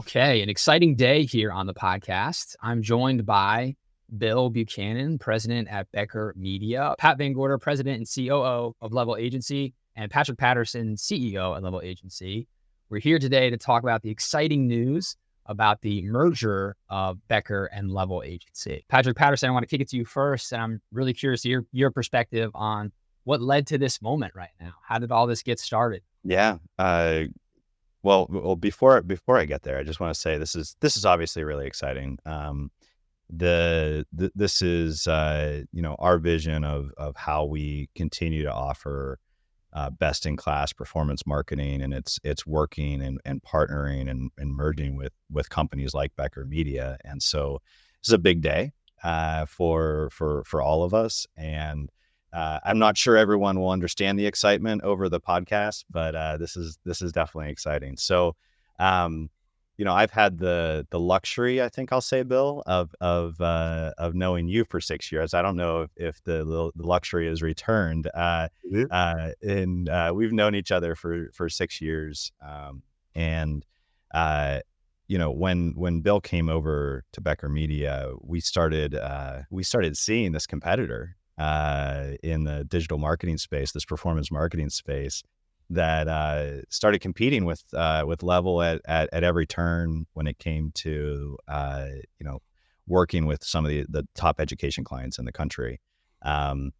Okay, an exciting day here on the podcast. I'm joined by Bill Buchanan, president at Becker Media, Pat Van Gorder, president and COO of Level Agency, and Patrick Patterson, CEO at Level Agency. We're here today to talk about the exciting news about the merger of Becker and Level Agency. Patrick Patterson, I want to kick it to you first, and I'm really curious to your perspective on what led to this moment right now. How did all this get started? Yeah. Well, before I get there, I just want to say this is obviously really exciting. This is our vision of how we continue to offer best in class performance marketing, and it's working and partnering and merging with companies like Becker Media. And so this is a big day for all of us. And I'm not sure everyone will understand the excitement over the podcast, but this is definitely exciting. So, I've had the luxury, I think I'll say, Bill, of knowing you for 6 years. I don't know if the luxury is returned, and we've known each other for 6 years. And when Bill came over to Becker Media, we started seeing this competitor in the digital marketing space, this performance marketing space, that started competing with Level at every turn when it came to working with some of the top education clients in the country. We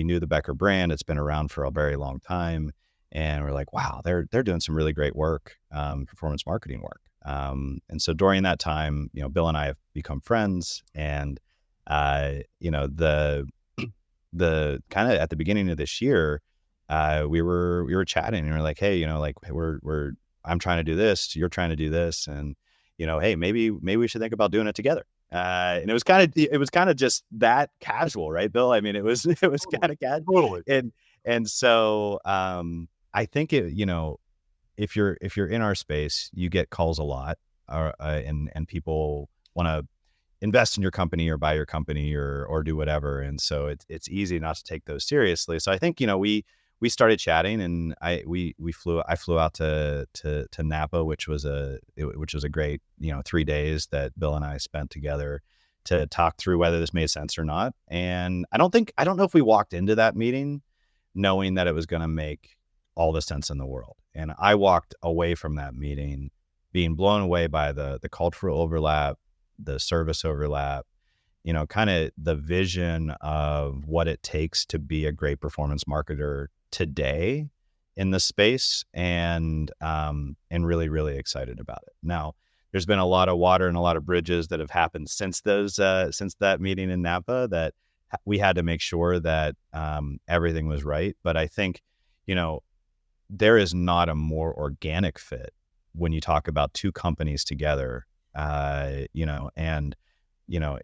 knew the Becker brand. It's been around for a very long time, and we're like, wow, they're doing some really great work, performance marketing work. And so during that time, Bill and I have become friends, and the kind of at the beginning of this year, we were chatting, and we're like, hey, I'm trying to do this, you're trying to do this, and hey, maybe we should think about doing it together. And it was kind of just that casual, right, Bill? I mean, it was kind of casual. Totally. And so I think if you're in our space, you get calls a lot, and people want to invest in your company or buy your company or do whatever. And so it's easy not to take those seriously. So I think, we started chatting, and I flew out to Napa, which was a great, 3 days that Bill and I spent together to talk through whether this made sense or not. And I don't know if we walked into that meeting knowing that it was going to make all the sense in the world. And I walked away from that meeting being blown away by the cultural overlap, the service overlap, kind of the vision of what it takes to be a great performance marketer today in the space, and really, really excited about it. Now, there's been a lot of water and a lot of bridges that have happened since that meeting in Napa that we had to make sure that everything was right. But I think, there is not a more organic fit when you talk about two companies together,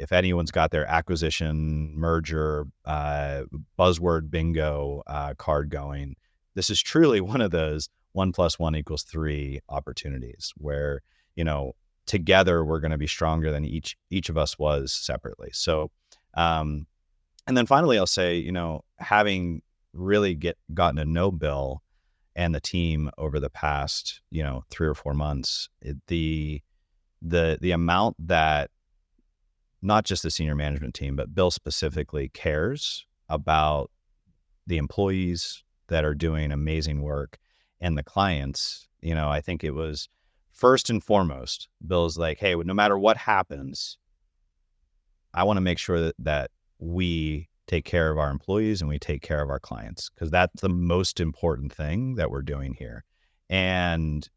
if anyone's got their acquisition, merger, buzzword bingo card going, this is truly one of those 1 + 1 = 3 opportunities where, together we're going to be stronger than each of us was separately. So, and then finally, I'll say, having really gotten to know Bill and the team over the past, 3 or 4 months, the amount that not just the senior management team, but Bill specifically cares about the employees that are doing amazing work and the clients. I think it was first and foremost, Bill's like, hey, no matter what happens, I want to make sure that we take care of our employees and we take care of our clients, because that's the most important thing that we're doing here. And,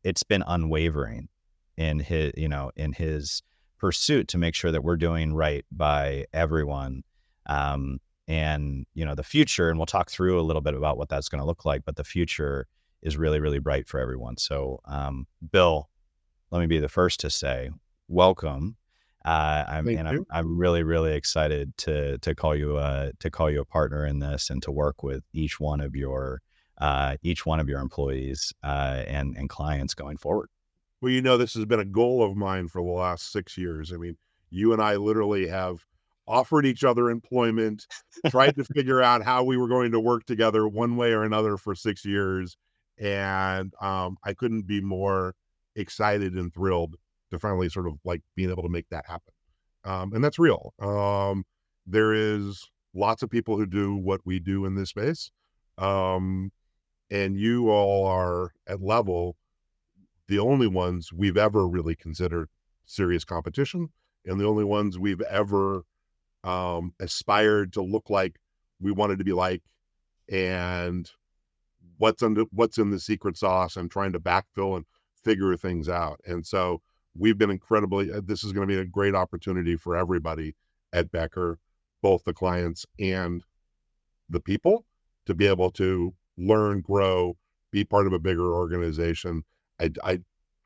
it's been unwavering in his pursuit to make sure that we're doing right by everyone. The future, and we'll talk through a little bit about what that's going to look like, but the future is really, really bright for everyone. So, Bill, let me be the first to say, welcome. I'm really, really excited to call you a partner in this, and to work with each one of your employees and clients going forward. Well, this has been a goal of mine for the last 6 years. I mean, you and I literally have offered each other employment, tried to figure out how we were going to work together one way or another for 6 years. And I couldn't be more excited and thrilled to finally sort of like being able to make that happen. And that's real. There is lots of people who do what we do in this space. And you all are at level the only ones we've ever really considered serious competition, and the only ones we've ever aspired to look like we wanted to be like, and what's in the secret sauce, and trying to backfill and figure things out. And so we've been incredibly, this is going to be a great opportunity for everybody at Becker, both the clients and the people, to be able to learn, grow, be part of a bigger organization. I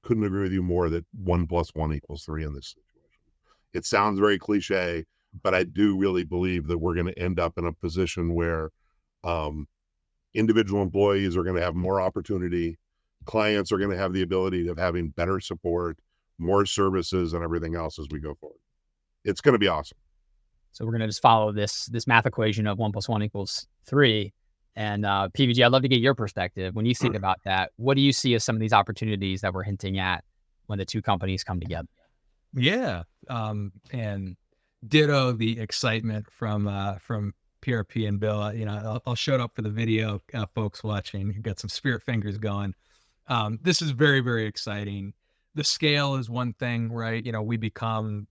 couldn't agree with you more that 1 + 1 = 3 in this situation. It sounds very cliche, but I do really believe that we're going to end up in a position where individual employees are going to have more opportunity. Clients are going to have the ability of having better support, more services, and everything else as we go forward. It's going to be awesome. So we're going to just follow this math equation of 1 + 1 = 3. And PVG, I'd love to get your perspective. When you think about that, what do you see as some of these opportunities that we're hinting at when the two companies come together? Yeah. And ditto the excitement from PRP and Bill. You know, I'll show it up for the video, folks watching. You've got some spirit fingers going. This is very, very exciting. The scale is one thing, right? You know, we become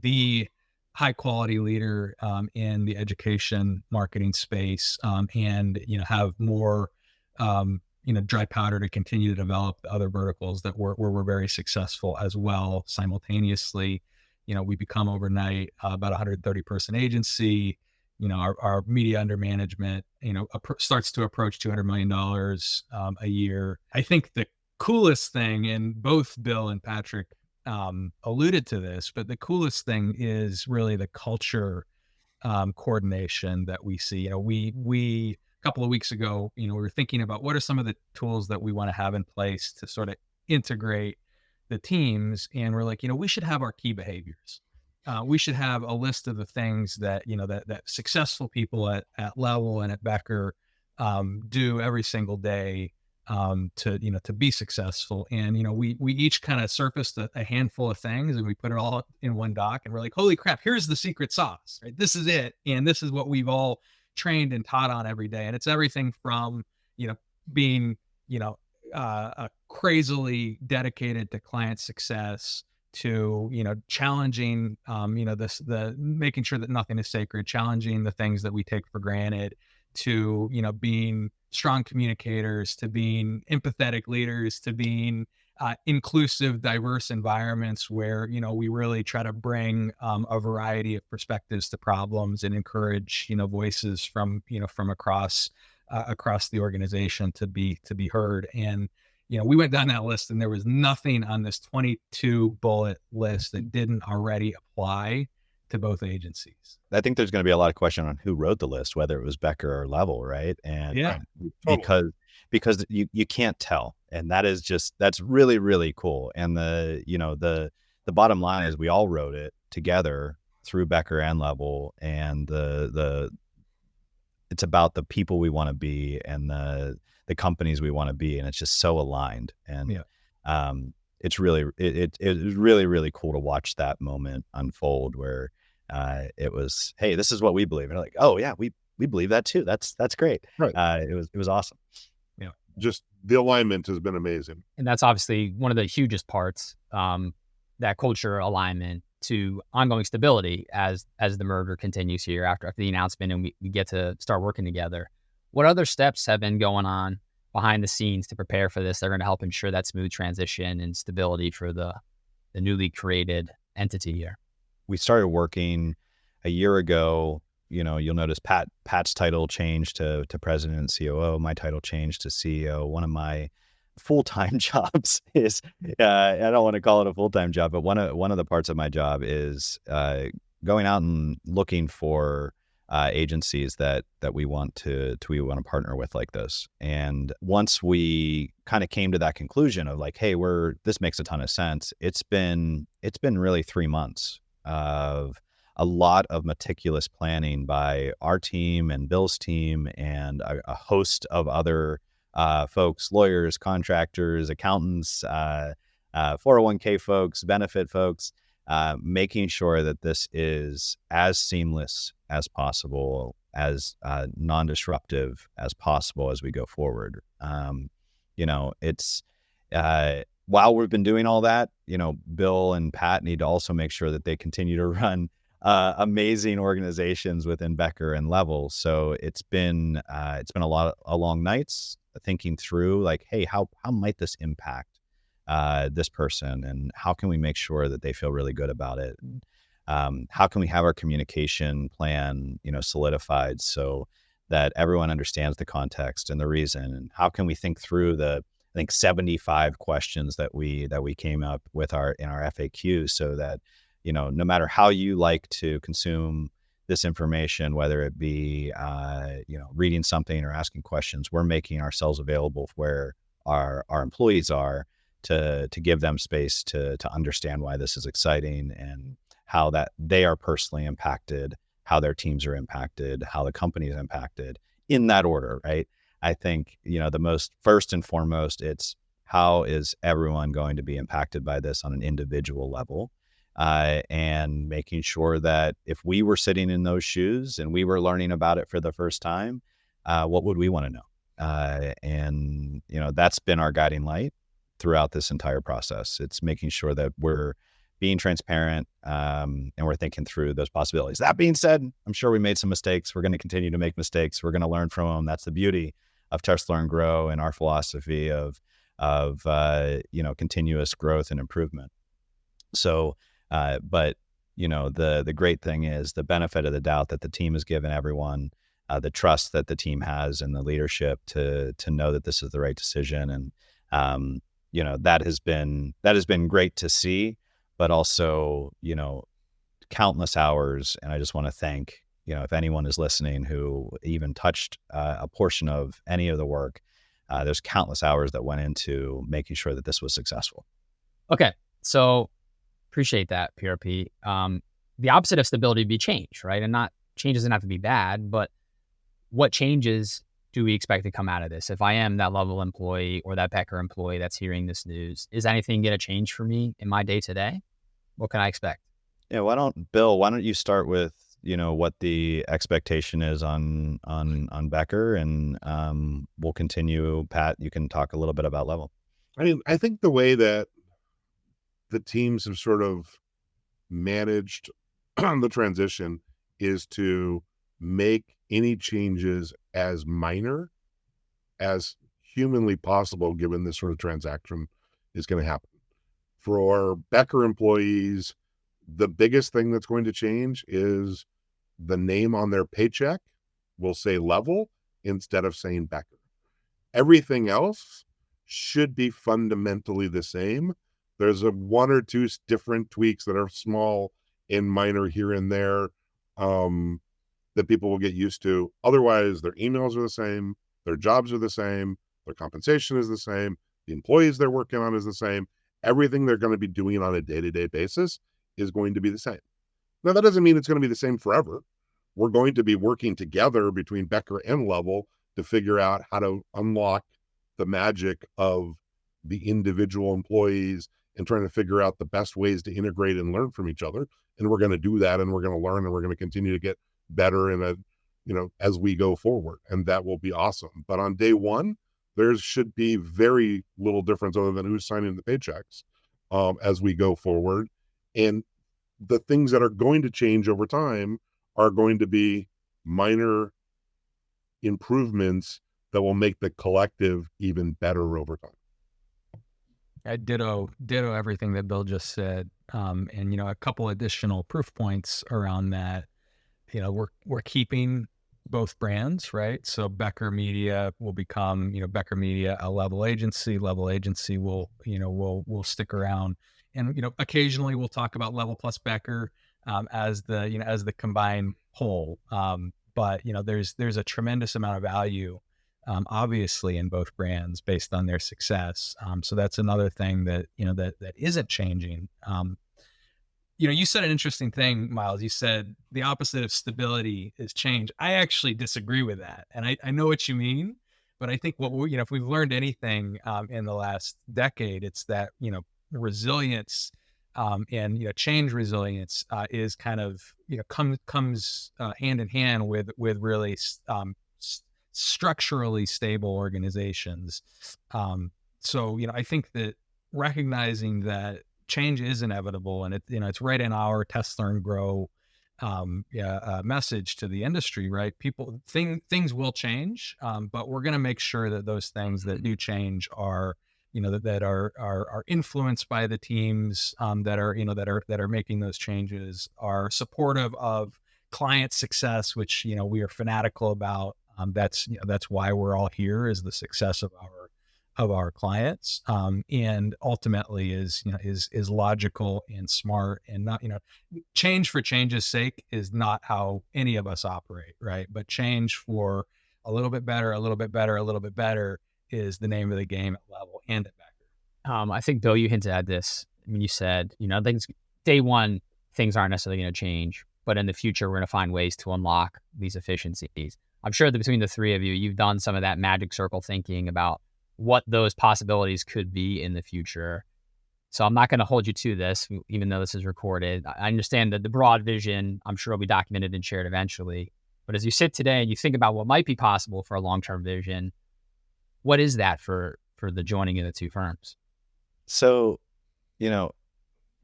the high quality leader in the education marketing space, and, you know, have more, you know, dry powder to continue to develop the other verticals that we're very successful as well. Simultaneously, you know, we become overnight about 130 person agency. You know, our media under management, you know, starts to approach $200 million a year. I think the coolest thing, and both Bill and Patrick alluded to this, but the coolest thing is really the culture coordination that we see. You know, we a couple of weeks ago, you know, we were thinking about what are some of the tools that we want to have in place to sort of integrate the teams, and we're like, you know, we should have our key behaviors. We should have a list of the things that, you know, that successful people at Level and at Becker do every single day to, you know, to be successful. And, you know, we each kind of surfaced a handful of things, and we put it all in one doc, and we're like, holy crap, here's the secret sauce, right? This is it. And this is what we've all trained and taught on every day. And it's everything from, you know, being, you know, crazily dedicated to client success, to, you know, challenging, you know, the making sure that nothing is sacred, challenging the things that we take for granted, to, you know, being strong communicators, to being empathetic leaders, to being inclusive, diverse environments where, you know, we really try to bring a variety of perspectives to problems and encourage, you know, voices from, you know, from across the organization to be heard. And, you know, we went down that list, and there was nothing on this 22 bullet list that didn't already apply to both agencies. I think there's going to be a lot of question on who wrote the list, whether it was Becker or Level, right? And Yeah, because you can't tell, and that's really, really cool. And the bottom line is we all wrote it together through Becker and Level, and it's about the people we want to be and the companies we want to be, and it's just so aligned. And yeah. it's really it was really, really cool to watch that moment unfold, where it was, hey, this is what we believe, and like, oh yeah, we believe that too. That's great. Right. It was awesome. Yeah, just the alignment has been amazing, And that's obviously one of the hugest parts, that culture alignment to ongoing stability as the merger continues here after the announcement, and we get to start working together. What other steps have been going on behind the scenes to prepare for this? They're going to help ensure that smooth transition and stability for the newly created entity here. We started working a year ago. You know, you'll notice Pat's title changed to president and COO. My title changed to CEO. One of my full-time jobs is, I don't want to call it a full-time job, but one of the parts of my job is going out and looking for agencies that we want to partner with like this. And once we kind of came to that conclusion of like, hey, this makes a ton of sense, it's been really 3 months of a lot of meticulous planning by our team and Bill's team and a host of other folks, lawyers, contractors, accountants, 401k folks, benefit folks, making sure that this is as seamless as possible, as non-disruptive as possible as we go forward. It's while we've been doing all that, Bill and Pat need to also make sure that they continue to run amazing organizations within Becker and Level. So it's been a long nights thinking through, like, hey, how might this impact this person, and how can we make sure that they feel really good about it? How can we have our communication plan, solidified so that everyone understands the context and the reason? And how can we think through I think 75 questions that we came up with in our FAQ, so that, no matter how you like to consume this information, whether it be, reading something or asking questions, we're making ourselves available where our employees are, to give them space to understand why this is exciting, and how that they are personally impacted, how their teams are impacted, how the company is impacted, in that order, right? I think, the most first and foremost, it's how is everyone going to be impacted by this on an individual level, and making sure that if we were sitting in those shoes and we were learning about it for the first time, what would we want to know? And that's been our guiding light throughout this entire process. It's making sure that we're being transparent, and we're thinking through those possibilities. That being said, I'm sure we made some mistakes. We're going to continue to make mistakes. We're going to learn from them. That's the beauty of Test, Learn, Grow, and our philosophy of continuous growth and improvement. So, but the great thing is the benefit of the doubt that the team has given everyone, the trust that the team has in the leadership to know that this is the right decision, and that has been great to see, but also countless hours. And I just want to thank, if anyone is listening who even touched a portion of any of the work, there's countless hours that went into making sure that this was successful. Okay. So appreciate that, PRP. The opposite of stability would be change, right? And not change doesn't have to be bad, but what changes do we expect to come out of this? If I am that Level employee or that Becker employee that's hearing this news, is anything going to change for me in my day to day? What can I expect? Yeah. Bill, why don't you start with, what the expectation is on Becker, and we'll continue. Pat, you can talk a little bit about Level. I mean, I think the way that the teams have sort of managed the transition is to make any changes as minor as humanly possible, given this sort of transaction is going to happen. For Becker employees, the biggest thing that's going to change is the name on their paycheck will say Level instead of saying Becker. Everything else should be fundamentally the same. There's one or two different tweaks that are small and minor here and there, that people will get used to. Otherwise, their emails are the same, their jobs are the same, their compensation is the same, the employees they're working on is the same. Everything they're going to be doing on a day-to-day basis is going to be the same. Now, that doesn't mean it's going to be the same forever. We're going to be working together between Becker and Level to figure out how to unlock the magic of the individual employees and trying to figure out the best ways to integrate and learn from each other. And we're going to do that, and we're going to learn, and we're going to continue to get better as we go forward. And that will be awesome. But on day one, there should be very little difference other than who's signing the paychecks as we go forward. And the things that are going to change over time are going to be minor improvements that will make the collective even better over time. I ditto everything that Bill just said. And a couple additional proof points around that. We're keeping both brands, right? So Becker Media will become, Becker Media, a Level agency. Level agency will stick around, and occasionally we'll talk about Level plus Becker as the combined whole. But there's a tremendous amount of value, obviously, in both brands based on their success. So that's another thing that that isn't changing. You said an interesting thing, Miles. You said the opposite of stability is change. I actually disagree with that. And I know what you mean, but I think if we've learned anything in the last decade, it's that, resilience and change resilience is kind of comes hand in hand with really structurally stable organizations. So I think that recognizing that change is inevitable, and it's right in our test, learn, grow message to the industry, right? Things will change, but we're going to make sure that those things that do change are that are influenced by the teams that are making those changes, are supportive of client success, which we are fanatical about. That's why we're all here, is the success of our clients, and ultimately is logical and smart, and not change for change's sake is not how any of us operate, right? But change for a little bit better, a little bit better, a little bit better is the name of the game at Level and at Becker. I think, Bill, you hinted at this. I mean, you said, things, day one, things aren't necessarily going to change, but in the future, we're going to find ways to unlock these efficiencies. I'm sure that between the three of you, you've done some of that magic circle thinking about what those possibilities could be in the future. So I'm not going to hold you to this, even though this is recorded. I understand that the broad vision, I'm sure, will be documented and shared eventually. But as you sit today and you think about what might be possible for a long-term vision, what is that for the joining of the two firms? So,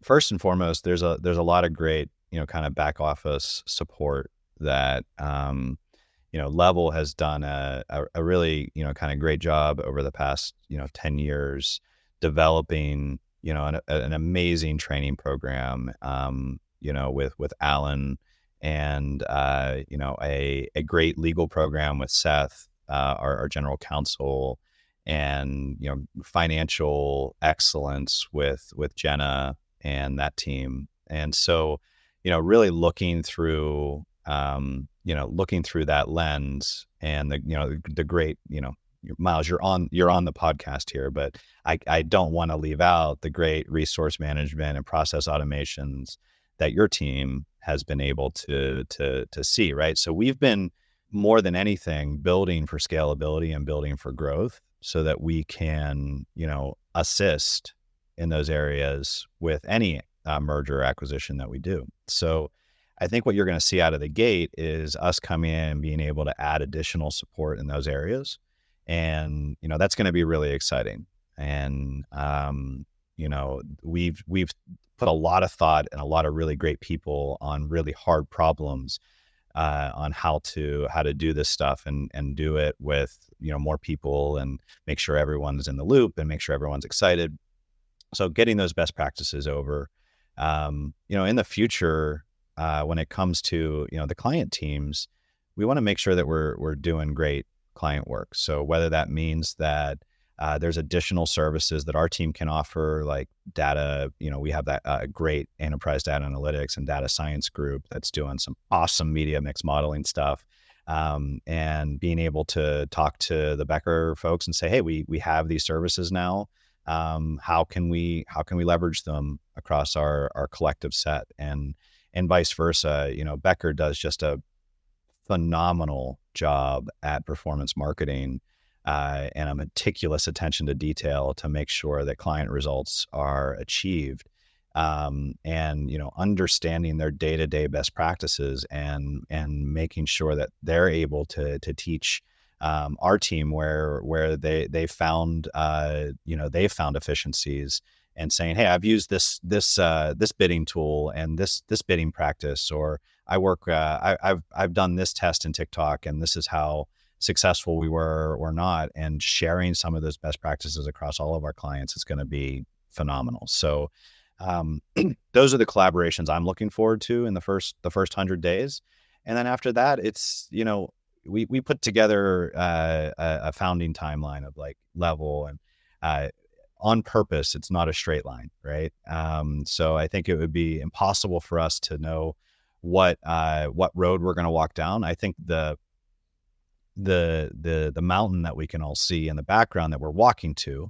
first and foremost, there's a lot of great, kind of back office support that, Level has done a really, kind of great job over the past, 10 years developing, an amazing training program, with Alan, and, a great legal program with Seth, our general counsel, and, financial excellence with Jenna and that team. And so, really looking through that lens, and the great, Miles, you're on the podcast here, but I don't want to leave out the great resource management and process automations that your team has been able to see, right? So we've been, more than anything, building for scalability and building for growth, so that we can, assist in those areas with any merger or acquisition that we do. So I think what you're going to see out of the gate is us coming in and being able to add additional support in those areas. And, that's going to be really exciting. And, we've put a lot of thought and a lot of really great people on really hard problems, on how to do this stuff and do it with, more people, and make sure everyone's in the loop and make sure everyone's excited. So getting those best practices over, in the future, when it comes to, the client teams, we want to make sure that we're doing great client work. So whether that means that there's additional services that our team can offer, like data, we have that great enterprise data analytics and data science group that's doing some awesome media mix modeling stuff. And being able to talk to the Becker folks and say, hey, we have these services now. How can we leverage them across our collective set, and vice versa? Becker does just a phenomenal job at performance marketing, and a meticulous attention to detail to make sure that client results are achieved. And understanding their day-to-day best practices, and making sure that they're able to teach our team where they found efficiencies, and saying, hey, I've used this bidding tool and this bidding practice, or I've done this test in TikTok, and this is how successful we were or not. And sharing some of those best practices across all of our clients is going to be phenomenal. So those are the collaborations I'm looking forward to in the first 100 days. And then after that, it's, we put together a founding timeline of like Level, and on purpose, it's not a straight line, right? So I think it would be impossible for us to know what road we're going to walk down. I think the mountain that we can all see in the background that we're walking to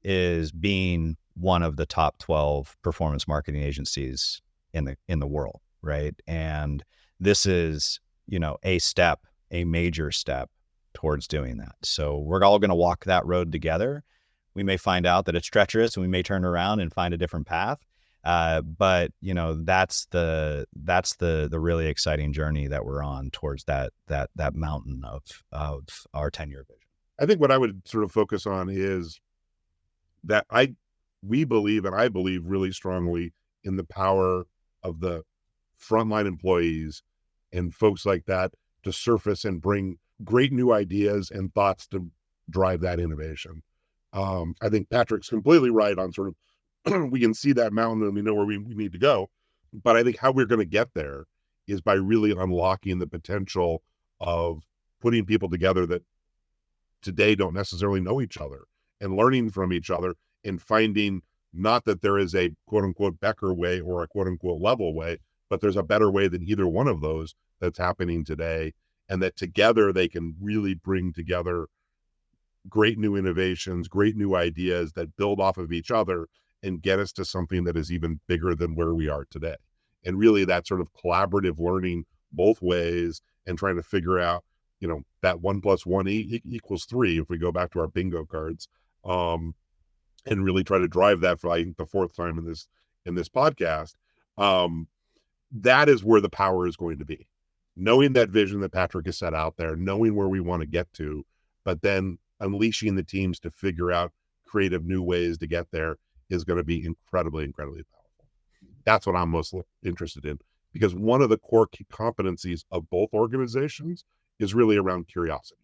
is being one of the top 12 performance marketing agencies in the world, right? And this is, a major step towards doing that. So we're all going to walk that road together, We may find out that it's treacherous, and we may turn around and find a different path. But that's the really exciting journey that we're on towards that mountain of our 10-year vision. I think what I would sort of focus on is that we believe, and I believe really strongly in the power of the frontline employees and folks like that to surface and bring great new ideas and thoughts to drive that innovation. I think Patrick's completely right on sort of, we can see that mountain and we know where we need to go. But I think how we're going to get there is by really unlocking the potential of putting people together that today don't necessarily know each other, and learning from each other, and finding not that there is a quote unquote Becker way or a quote unquote level way, but there's a better way than either one of those that's happening today. And that together they can really bring together great new innovations, great new ideas that build off of each other and get us to something that is even bigger than where we are today. And really that sort of collaborative learning both ways and trying to figure out, that 1 + 1 equals 3, if we go back to our bingo cards, and really try to drive that for, I think, the fourth time in this podcast. That is where the power is going to be. Knowing that vision that Patrick has set out there, knowing where we want to get to, but then unleashing the teams to figure out creative new ways to get there is going to be incredibly, incredibly powerful. That's what I'm most interested in, because one of the core key competencies of both organizations is really around curiosity,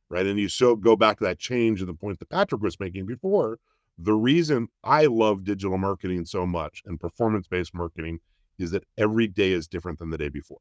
right? And you go back to that change and the point that Patrick was making before. The reason I love digital marketing so much and performance-based marketing is that every day is different than the day before.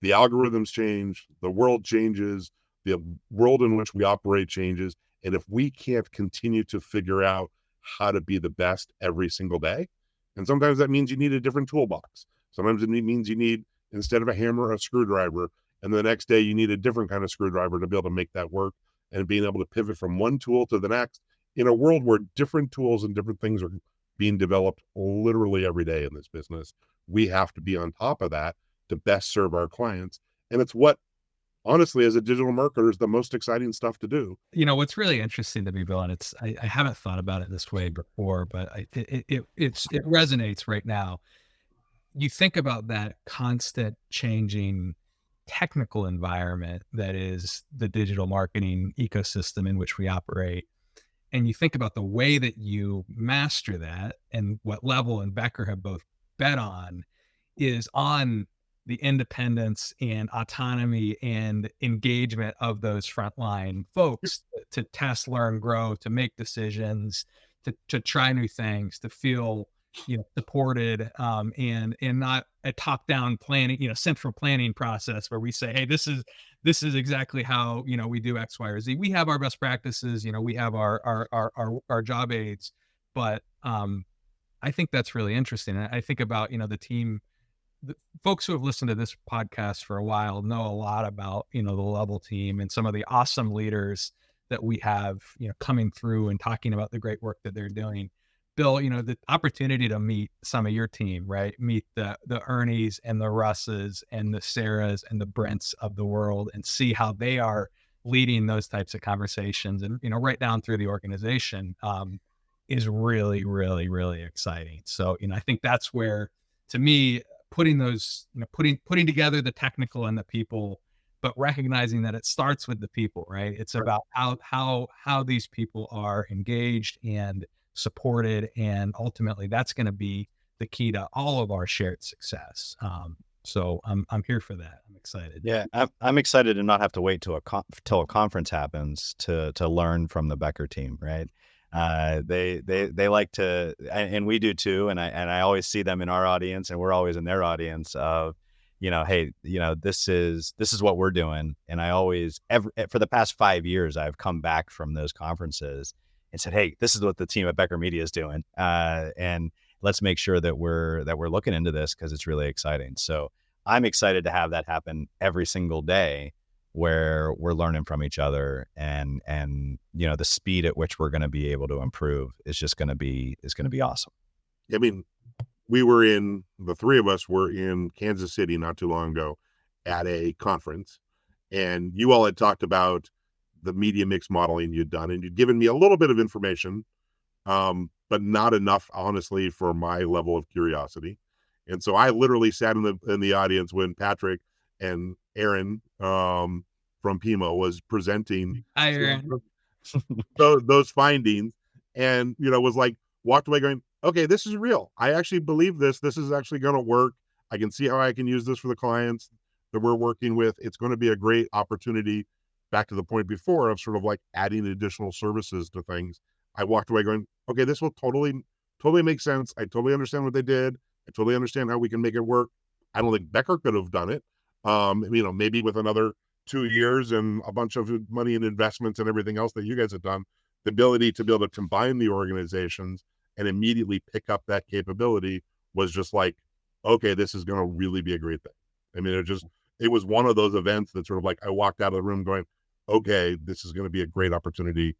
The algorithms change, the world changes, the world in which we operate changes. And if we can't continue to figure out how to be the best every single day, and sometimes that means you need a different toolbox. Sometimes it means you need, instead of a hammer, a screwdriver, and the next day you need a different kind of screwdriver to be able to make that work, and being able to pivot from one tool to the next in a world where different tools and different things are being developed literally every day in this business. We have to be on top of that to best serve our clients. And it's what, honestly, as a digital marketer, is the most exciting stuff to do. What's really interesting to me, Bill, and I haven't thought about it this way before, but it resonates right now. You think about that constant changing technical environment that is the digital marketing ecosystem in which we operate. And you think about the way that you master that, and what Level and Becker have both bet on is on the independence and autonomy and engagement of those frontline folks to test, learn, grow, to make decisions, to try new things, to feel supported, and not a top-down planning, central planning process where we say, hey, this is exactly how we do X, Y, or Z. We have our best practices, we have our job aids, but I think that's really interesting. I think about the team. The folks who have listened to this podcast for a while know a lot about the Level team and some of the awesome leaders that we have coming through and talking about the great work that they're doing. Bill, the opportunity to meet some of your team, right? Meet the Ernies and the Russes and the Sarahs and the Brents of the world, and see how they are leading those types of conversations, and right down through the organization, is really, really, really exciting. So I think that's where, to me, putting those, putting together the technical and the people, but recognizing that it starts with the people, right? It's about how these people are engaged and supported, and ultimately that's going to be the key to all of our shared success. So I'm here for that. I'm excited. Yeah, I'm excited to not have to wait till a conference happens to learn from the Becker team, right? They like to, and we do too. And I always see them in our audience, and we're always in their audience of, hey, this is what we're doing. And I always, for the past 5 years, I've come back from those conferences and said, hey, this is what the team at Becker Media is doing. And let's make sure that we're looking into this, because it's really exciting. So I'm excited to have that happen every single day, where we're learning from each other, and the speed at which we're going to be able to improve is going to be awesome. I mean, the three of us were in Kansas City not too long ago at a conference, and you all had talked about the media mix modeling you'd done, and you'd given me a little bit of information, but not enough, honestly, for my level of curiosity. And so I literally sat in the audience when Patrick and Aaron from PIMO was presenting those findings, and was like, walked away going, okay, this is real. I actually believe this. This is actually going to work. I can see how I can use this for the clients that we're working with. It's going to be a great opportunity. Back to the point before of sort of like adding additional services to things. I walked away going, okay, this will totally make sense. I totally understand what they did. I totally understand how we can make it work. I don't think Becker could have done it. Maybe with another 2 years and a bunch of money and investments and everything else that you guys have done, the ability to be able to combine the organizations and immediately pick up that capability was just like, okay, this is going to really be a great thing. I mean, it was one of those events that sort of like, I walked out of the room going, okay, this is going to be a great opportunity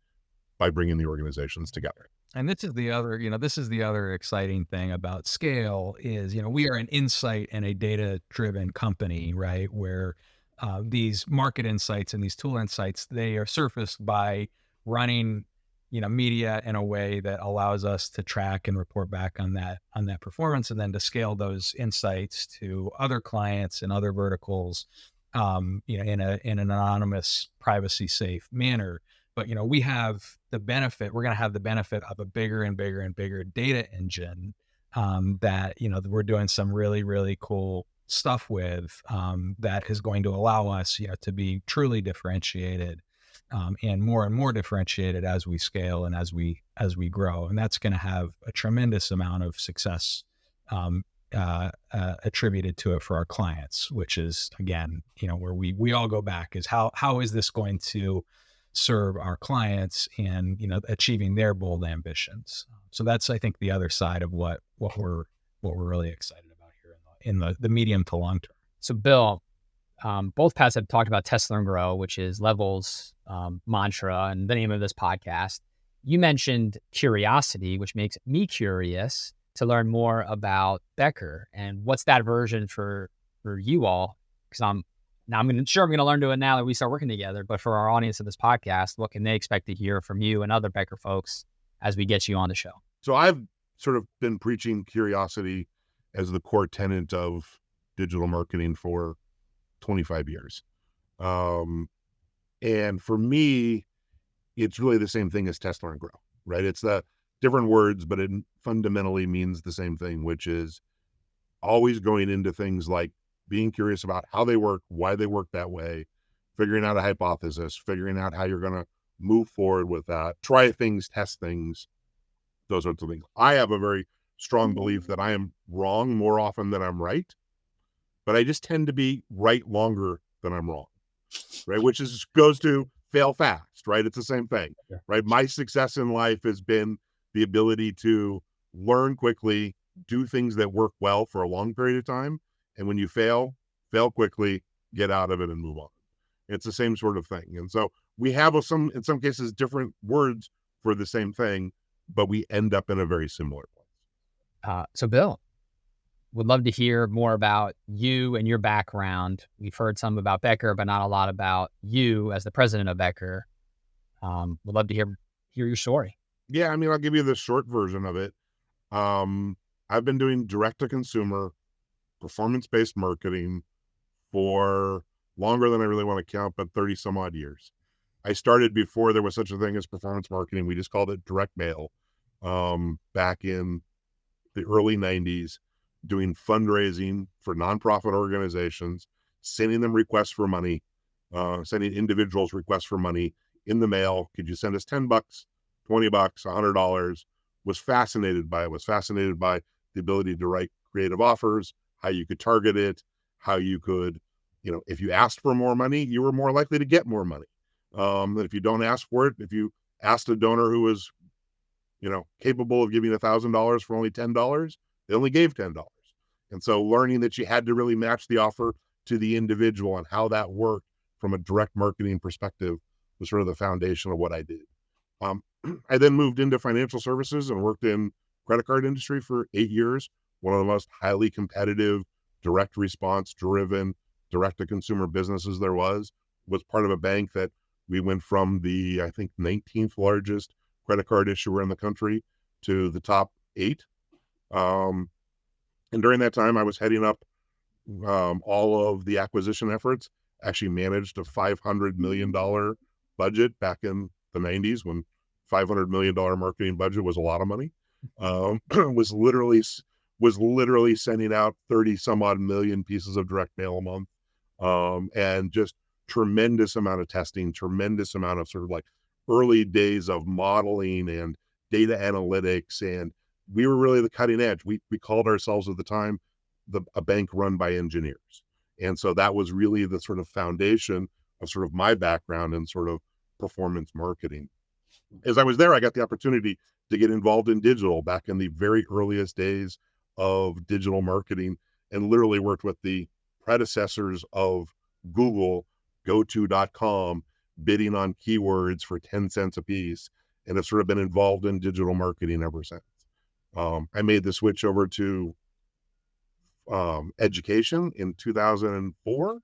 by bringing the organizations together. And this is the other exciting thing about scale is, we are an insight and a data-driven company, right? Where these market insights and these tool insights, they are surfaced by running, media in a way that allows us to track and report back on that performance, and then to scale those insights to other clients and other verticals, in an anonymous, privacy safe manner. But, we have the benefit, we're going to have the benefit of a bigger and bigger and bigger data engine that, we're doing some really, really cool stuff with that is going to allow us, to be truly differentiated and more differentiated as we scale and as we grow. And that's going to have a tremendous amount of success attributed to it for our clients, which is, again, where we all go back is how is this going to serve our clients and, achieving their bold ambitions. So that's, I think, the other side of what we're really excited about here in the medium to long term. So Bill, both Pats have talked about Test, Learn, Grow, which is Level's mantra and the name of this podcast. You mentioned curiosity, which makes me curious to learn more about Becker and what's that version for you all. Because I'm going to learn to it now that we start working together. But for our audience of this podcast, what can they expect to hear from you and other Becker folks as we get you on the show? So I've sort of been preaching curiosity as the core tenet of digital marketing for 25 years. And for me, it's really the same thing as Test, Learn, Grow, right? It's the different words, but it fundamentally means the same thing, which is always going into things like being curious about how they work, why they work that way, figuring out a hypothesis, figuring out how you're going to move forward with that, try things, test things, those sorts of things. I have a very strong belief that I am wrong more often than I'm right, but I just tend to be right longer than I'm wrong, right? Which goes to fail fast, right? It's the same thing, right? My success in life has been the ability to learn quickly, do things that work well for a long period of time. And when you fail quickly, get out of it and move on. It's the same sort of thing. And so we have in some cases, different words for the same thing, but we end up in a very similar place. So Bill, would love to hear more about you and your background. We've heard some about Becker, but not a lot about you as the president of Becker. Would love to hear your story. Yeah, I mean, I'll give you the short version of it. I've been doing direct-to-consumer, performance-based marketing for longer than I really want to count, but 30 some odd years. I started before there was such a thing as performance marketing. We just called it direct mail back in the early 90s, doing fundraising for nonprofit organizations, sending them requests for money, sending individuals requests for money in the mail. Could you send us $10, $20, $100? Was fascinated by the ability to write creative offers, how you could target it, how you could, if you asked for more money, you were more likely to get more money. If you don't ask for it, if you asked a donor who was, capable of giving $1,000 for only $10, they only gave $10. And so learning that you had to really match the offer to the individual and how that worked from a direct marketing perspective was sort of the foundation of what I did. I then moved into financial services and worked in credit card industry for 8 years, one of the most highly competitive, direct response driven, direct to consumer businesses there was part of a bank that We went from the, I think, 19th largest credit card issuer in the country to the top 8. And during that time, I was heading up all of the acquisition efforts. Actually managed a $500 million budget back in the 90s when $500 million marketing budget was a lot of money. was literally sending out 30 some odd million pieces of direct mail a month. And just tremendous amount of testing, tremendous amount of sort of like early days of modeling and data analytics. And we were really the cutting edge. We called ourselves at the time a bank run by engineers. And so that was really the sort of foundation of sort of my background in sort of performance marketing. As I was there, I got the opportunity to get involved in digital back in the very earliest days of digital marketing, and literally worked with the predecessors of Google, GoTo.com, bidding on keywords for 10 cents a piece, and have sort of been involved in digital marketing ever since. I made the switch over to education in 2004,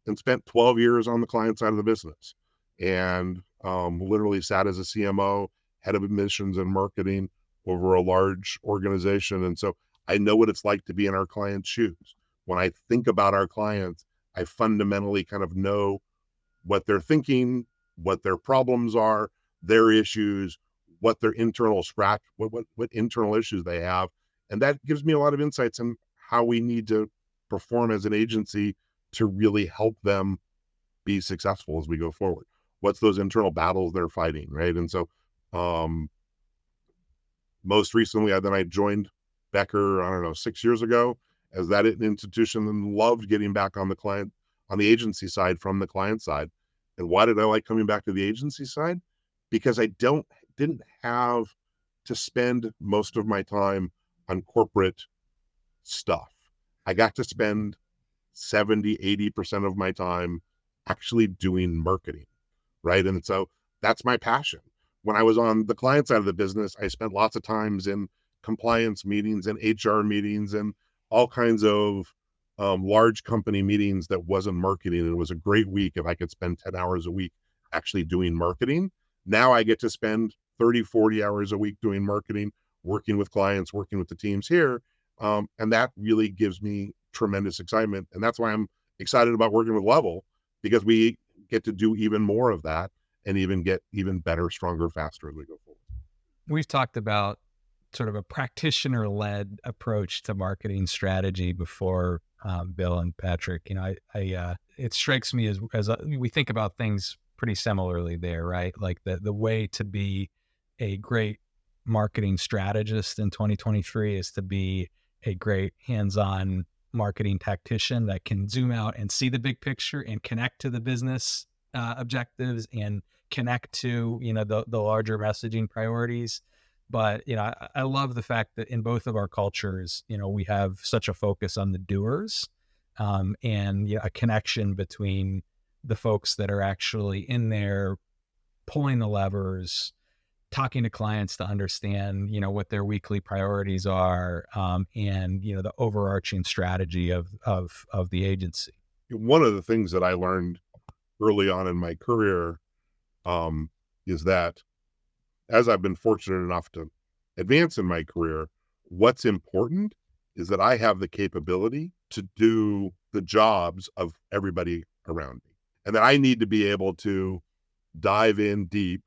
and spent 12 years on the client side of the business, and literally sat as a CMO, head of admissions and marketing over a large organization. And so I know what it's like to be in our clients' shoes. When I think about our clients, I fundamentally kind of know what they're thinking, what their problems are, their issues, what their internal what internal issues they have. And that gives me a lot of insights on how we need to perform as an agency to really help them be successful as we go forward. What's those internal battles they're fighting, right? And so most recently, I joined Becker, I don't know, 6 years ago as that institution, and loved getting back on the agency side from the client side. And why did I like coming back to the agency side? Because I didn't have to spend most of my time on corporate stuff. I got to spend 70, 80% of my time actually doing marketing, right? And so that's my passion. When I was on the client side of the business, I spent lots of times in compliance meetings and HR meetings and all kinds of large company meetings that wasn't marketing. And it was a great week if I could spend 10 hours a week actually doing marketing. Now I get to spend 30, 40 hours a week doing marketing, working with clients, working with the teams here. And that really gives me tremendous excitement. And that's why I'm excited about working with Level, because we get to do even more of that and even get even better, stronger, faster as we go forward. We've talked about sort of a practitioner-led approach to marketing strategy before, Bill and Patrick. You know, it strikes me as we think about things pretty similarly there, right? Like the way to be a great marketing strategist in 2023 is to be a great hands-on marketing tactician that can zoom out and see the big picture and connect to the business objectives and connect to, you know, the larger messaging priorities. But, you know, I love the fact that in both of our cultures, you know, we have such a focus on the doers, and, you know, a connection between the folks that are actually in there pulling the levers, talking to clients to understand, you know, what their weekly priorities are, and, you know, the overarching strategy of the agency. One of the things that I learned early on in my career is that as I've been fortunate enough to advance in my career, what's important is that I have the capability to do the jobs of everybody around me, and that I need to be able to dive in deep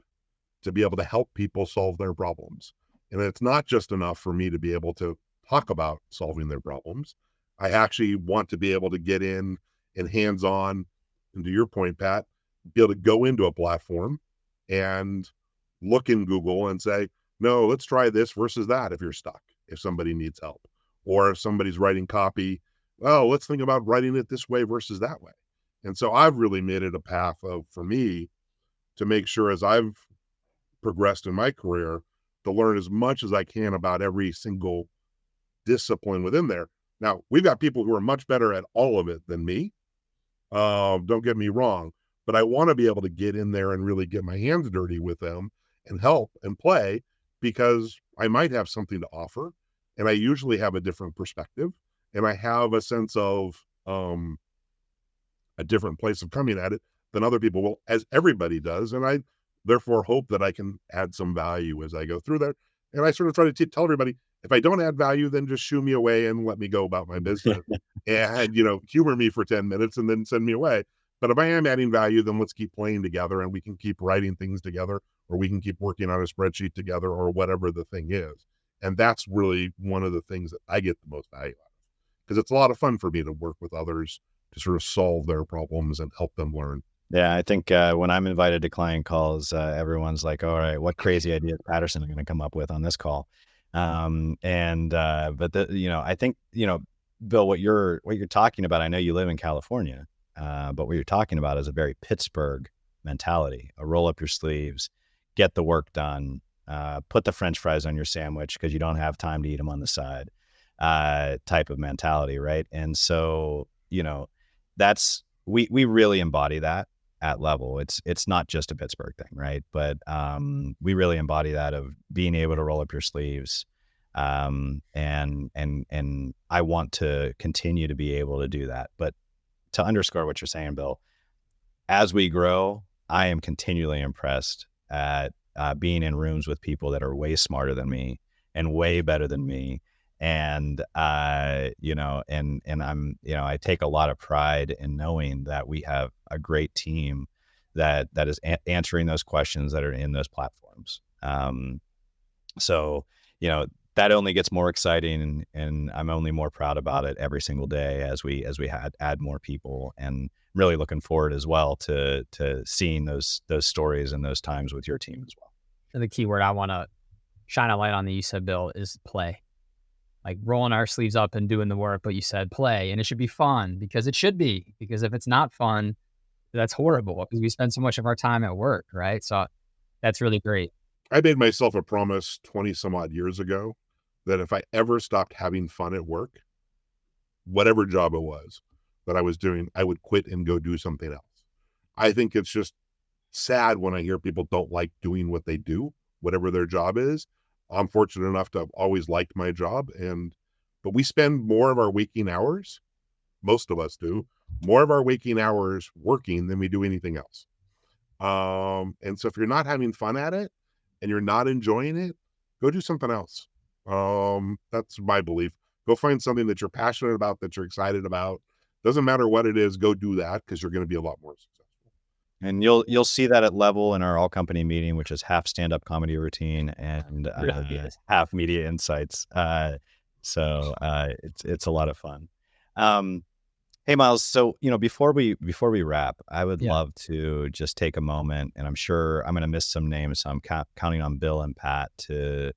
to be able to help people solve their problems. And it's not just enough for me to be able to talk about solving their problems. I actually want to be able to get in and hands-on, and to your point, Pat, be able to go into a platform and look in Google and say, no, let's try this versus that if you're stuck, if somebody needs help. Or if somebody's writing copy, well, let's think about writing it this way versus that way. And so I've really made it a path for me to make sure, as I've progressed in my career, to learn as much as I can about every single discipline within there. Now, we've got people who are much better at all of it than me. Don't get me wrong, but I want to be able to get in there and really get my hands dirty with them and help and play, because I might have something to offer, and I usually have a different perspective, and I have a sense of a different place of coming at it than other people will, as everybody does. And I therefore hope that I can add some value as I go through there. And I sort of try to tell everybody, if I don't add value, then just shoo me away and let me go about my business and, humor me for 10 minutes and then send me away. But if I am adding value, then let's keep playing together and we can keep writing things together, or we can keep working on a spreadsheet together, or whatever the thing is. And that's really one of the things that I get the most value out of, because it's a lot of fun for me to work with others to sort of solve their problems and help them learn. Yeah, I think when I'm invited to client calls, everyone's like, "All right, what crazy idea is Patterson going to come up with on this call?" But I think Bill, what you're talking about. I know you live in California, but what you're talking about is a very Pittsburgh mentality: a roll up your sleeves, get the work done, put the French fries on your sandwich because you don't have time to eat them on the side, type of mentality, right? And so that's we really embody that at Level. It's not just a Pittsburgh thing, right? But we really embody that of being able to roll up your sleeves, and I want to continue to be able to do that. But to underscore what you're saying, Bill, as we grow, I am continually impressed at being in rooms with people that are way smarter than me and way better than me. And, I'm, I take a lot of pride in knowing that we have a great team that is answering those questions that are in those platforms. That only gets more exciting, and I'm only more proud about it every single day as we add more people, and really looking forward as well to seeing those stories and those times with your team as well. And the key word I want to shine a light on that you said, Bill, is play. Like rolling our sleeves up and doing the work, but you said play, and it should be fun, because it should be, because if it's not fun, that's horrible, because we spend so much of our time at work, right? So that's really great. I made myself a promise 20 some odd years ago that if I ever stopped having fun at work, whatever job it was that I was doing, I would quit and go do something else. I think it's just sad when I hear people don't like doing what they do, whatever their job is. I'm fortunate enough to have always liked my job, but we spend more of our waking hours, most of us do, more of our waking hours working than we do anything else. And so if you're not having fun at it and you're not enjoying it, go do something else. That's my belief. Go find something that you're passionate about, that you're excited about. Doesn't matter what it is, go do that, because you're going to be a lot more successful. And you'll see that at Level in our all company meeting, which is half stand-up comedy routine and half media insights. So it's a lot of fun. Hey, Miles. So, before we wrap, I would love to just take a moment, and I'm sure I'm going to miss some names, so I'm counting on Bill and Pat to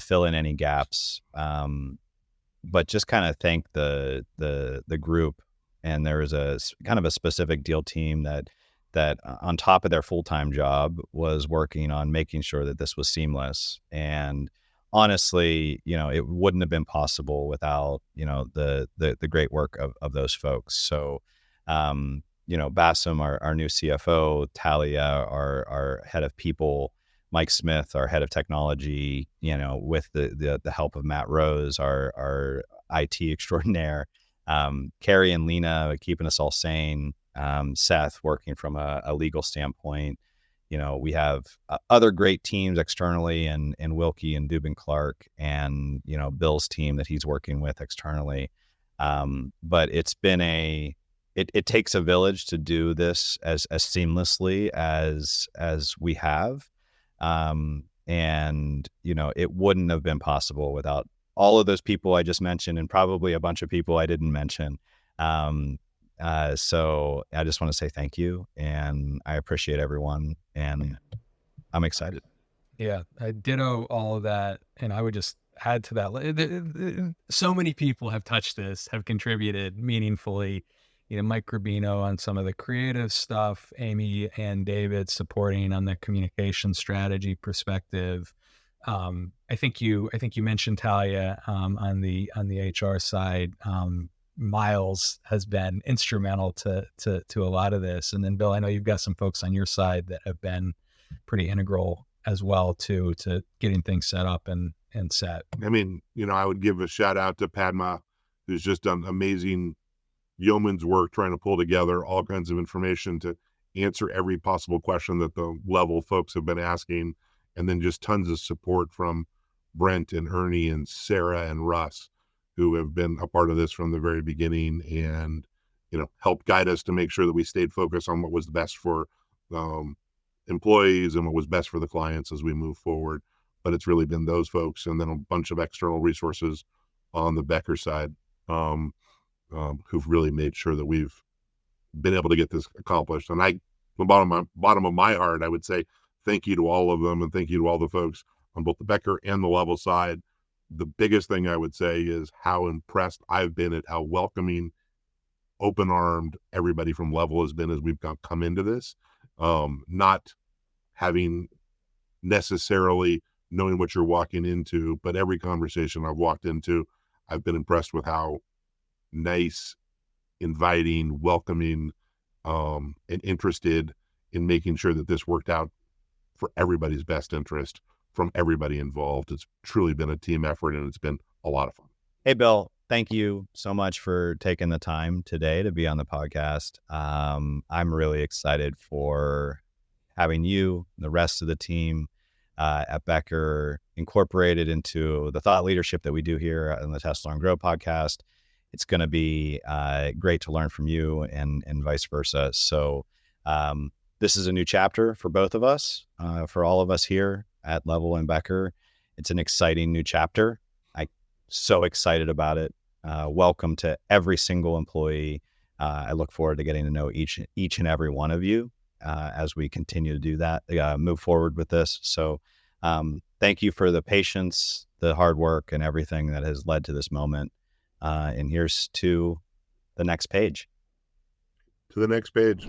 fill in any gaps. But just kind of thank the group. And there was a kind of a specific deal team that on top of their full-time job was working on making sure that this was seamless. And honestly, it wouldn't have been possible without, the great work of those folks. So, Bassem, our new CFO, Talia, our head of people, Mike Smith, our head of technology, with the help of Matt Rose, our IT extraordinaire, Carrie and Lena keeping us all sane, Seth working from a legal standpoint. We have other great teams externally, and Wilkie and Dubin Clark, and Bill's team that he's working with externally. But it's been it takes a village to do this as seamlessly as we have. It wouldn't have been possible without all of those people I just mentioned, and probably a bunch of people I didn't mention. So I just want to say thank you, and I appreciate everyone, and I'm excited. Yeah, I ditto all of that, and I would just add to that. So many people have touched this, have contributed meaningfully. Mike Rubino on some of the creative stuff, Amy and David supporting on the communication strategy perspective. I think you mentioned Talia on the HR side. Miles has been instrumental to a lot of this, and then Bill, I know you've got some folks on your side that have been pretty integral as well to getting things set up and set. I mean, I would give a shout out to Padma, who's just done amazing yeoman's work trying to pull together all kinds of information to answer every possible question that the level folks have been asking, and then just tons of support from Brent and Ernie and Sarah and Russ, who have been a part of this from the very beginning, and helped guide us to make sure that we stayed focused on what was the best for employees and what was best for the clients as we move forward. But it's really been those folks, and then a bunch of external resources on the Becker side, who've really made sure that we've been able to get this accomplished. And from the bottom of my heart, I would say thank you to all of them, and thank you to all the folks on both the Becker and the Level side. The biggest thing I would say is how impressed I've been at how welcoming, open-armed everybody from Level has been as we've come into this, not having necessarily knowing what you're walking into, but every conversation I've walked into, I've been impressed with how nice, inviting, welcoming, and interested in making sure that this worked out for everybody's best interest from everybody involved. It's truly been a team effort, and it's been a lot of fun. Hey, Bill, thank you so much for taking the time today to be on the podcast. I'm really excited for having you and the rest of the team at Becker incorporated into the thought leadership that we do here on the Tesla and Grow podcast. It's going to be great to learn from you and vice versa. So this is a new chapter for both of us, for all of us here at Level and Becker. It's an exciting new chapter. I'm so excited about it. Welcome to every single employee. I look forward to getting to know each and every one of you as we continue to do that, move forward with this. So thank you for the patience, the hard work, and everything that has led to this moment. And here's to the next page. To the next page.